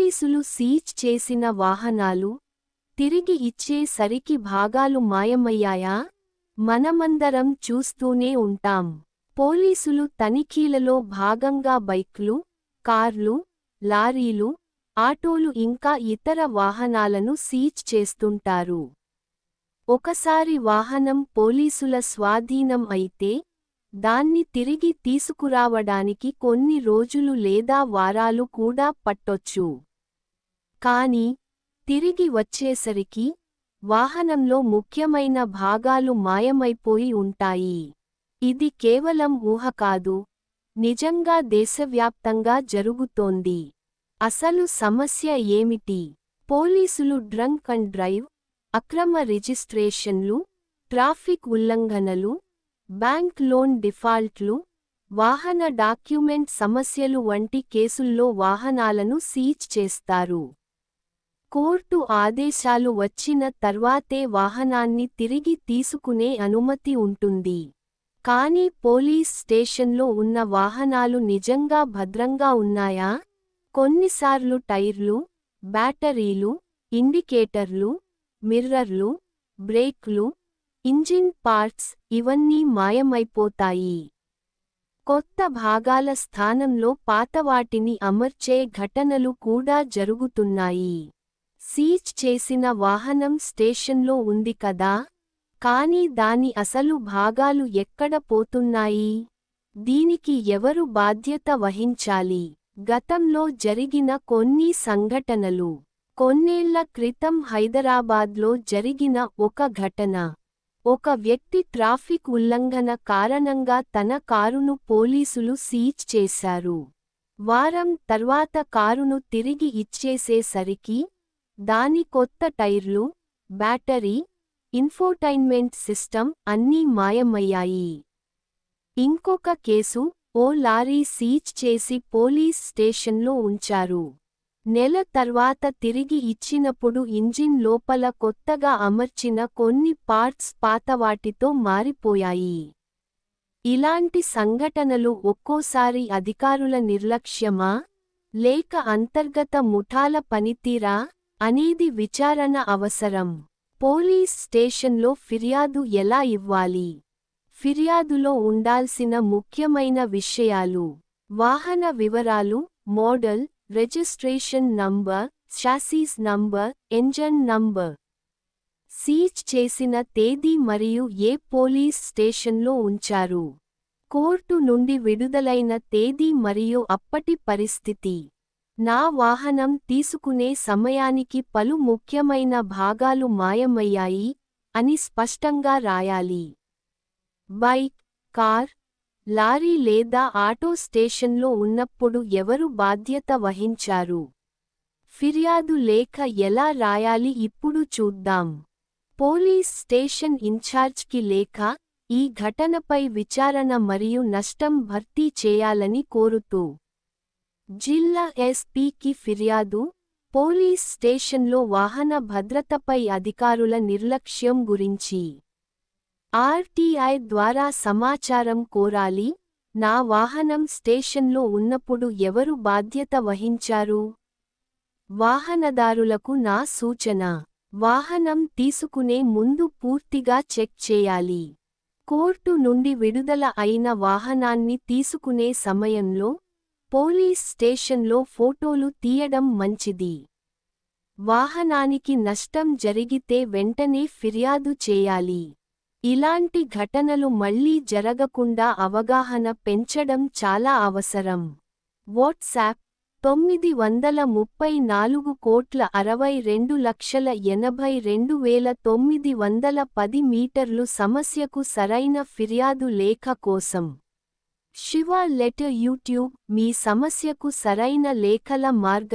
పోలీసులు సీజ్ చేసిన వాహనాలు తిరిగి ఇచ్చే సరికి భాగాలు మాయమయ్యాయా? మనమందరం చూస్తూనే ఉంటాం. పోలీసులు తనిఖీలలో భాగంగా బైక్లు, కార్లు, లారీలు, ఆటోలు ఇంకా ఇతర వాహనాలను సీజ్ చేస్తుంటారు. ఒకసారి వాహనం పోలీసుల స్వాధీనం అయితే దాన్ని తిరిగి తీసుకురావడానికి కొన్ని రోజులు లేదా వారాలు కూడా పట్టొచ్చు. కానీ తిరిగి వచ్చేసరికి వాహనంలో ముఖ్యమైన భాగాలు మాయమైపోయి ఉంటాయి. ఇది కేవలం ఊహ కాదు, నిజంగా దేశవ్యాప్తంగా జరుగుతోంది. అసలు సమస్య ఏమిటి? పోలీసులు డ్రంక్ అండ్ డ్రైవ్, అక్రమ రిజిస్ట్రేషన్లు, ట్రాఫిక్ ఉల్లంఘనలు, బ్యాంక్ లోన్ డిఫాల్ట్లు, వాహన డాక్యుమెంట్ సమస్యలు వంటి కేసుల్లో వాహనాలను సీజ్ చేస్తారు. కోర్టు ఆదేశాలు వచ్చిన తర్వాతే వాహనాన్ని తిరిగి తీసుకునే అనుమతి ఉంటుంది. కానీ పోలీస్ స్టేషన్లో ఉన్న వాహనాలు నిజంగా భద్రంగా ఉన్నాయా? కొన్నిసార్లు టైర్లు, బ్యాటరీలు, ఇండికేటర్లు, మిర్రర్లు, బ్రేక్లు, ఇంజిన్ పార్ట్స్ ఇవన్నీ మాయమైపోతాయి. కొత్త భాగాల స్థానంలో పాతవాటిని అమర్చే ఘటనలు కూడా జరుగుతున్నాయి. సీజ్ చేసిన వాహనం స్టేషన్లో ఉంది కదా, కానీ దాని అసలు భాగాలు ఎక్కడ పోతున్నాయి? దీనికి ఎవరు బాధ్యత వహించాలి? గతంలో జరిగిన కొన్ని సంఘటనలు. కొన్నేళ్ల క్రితం హైదరాబాద్లో జరిగిన ఒక ఘటన. ఒక వ్యక్తి ట్రాఫిక్ ఉల్లంఘన కారణంగా తన కారును పోలీసులు సీజ్ చేశారు. వారం తర్వాత కారును తిరిగి ఇచ్చేసేసరికి దాని కొత్త టైర్లు, బ్యాటరీ, ఇన్ఫోటైన్మెంట్ సిస్టమ్ అన్నీ మాయమయ్యాయి. ఇంకొక కేసు, ఓ లారీ సీజ్ చేసి పోలీస్ స్టేషన్లో ఉంచారు. నెల తర్వాత తిరిగి ఇచ్చినప్పుడు ఇంజిన్ లోపల కొత్తగా అమర్చిన కొన్ని పార్ట్స్ పాతవాటితో మారిపోయాయి. ఇలాంటి సంఘటనలు ఒక్కోసారి అధికారుల నిర్లక్ష్యమా, లేక అంతర్గత ముఠాల పనితీరా అనేది విచారణ అవసరం. పోలీస్ స్టేషన్లో ఫిర్యాదు ఎలా ఇవ్వాలి? ఫిర్యాదులో ఉండాల్సిన ముఖ్యమైన విషయాలు: వాహన వివరాలు, model, registration number, chassis number, engine number, seize చేసిన తేదీ మరియు ఏ పోలీస్ స్టేషన్లో ఉంచారు, కోర్టు నుండి విడుదలైన తేదీ మరియు అప్పటి పరిస్థితి. నా వాహనం తీసుకునే సమయానికి పలు ముఖ్యమైన భాగాలు మాయమయ్యాయి అని స్పష్టంగా రాయాలి. బైక్, కార్, లారీ లేదా ఆటో స్టేషన్లో ఉన్నప్పుడు ఎవరు బాధ్యత వహించారు? ఫిర్యాదు లేఖ ఎలా రాయాలి ఇప్పుడు చూద్దాం. పోలీస్ స్టేషన్ ఇన్ఛార్జ్కి లేఖ, ఈ ఘటనపై విచారణ మరియు నష్టం భర్తీ చేయాలని కోరుతూ. జిల్లా ఎస్పీకి ఫిర్యాదు, పోలీస్ స్టేషన్లో వాహన భద్రతపై అధికారుల నిర్లక్ష్యం గురించి. ఆర్టీఐ ద్వారా సమాచారం కోరాలి, నా వాహనం స్టేషన్లో ఉన్నప్పుడు ఎవరు బాధ్యత వహించారు? వాహనదారులకు నా సూచన: వాహనం తీసుకునే ముందు పూర్తిగా చెక్ చేయాలి. కోర్టు నుండి విడుదల అయిన వాహనాన్ని తీసుకునే సమయంలో పోలీస్ స్టేషన్లో ఫోటోలు తీయడం మంచిది. వాహనానికి నష్టం జరిగితే వెంటనే ఫిర్యాదు చేయాలి. ఇలాంటి ఘటనలు మళ్లీ జరగకుండా అవగాహన పెంచడం చాలా అవసరం. వాట్సాప్ 934,62,82,910 మీటర్లు సమస్యకు సరైన ఫిర్యాదు లేఖ కోసం. శివ లెటర్ యూట్యూబ్ మీ సమస్యకు సరైన లేఖల మార్గ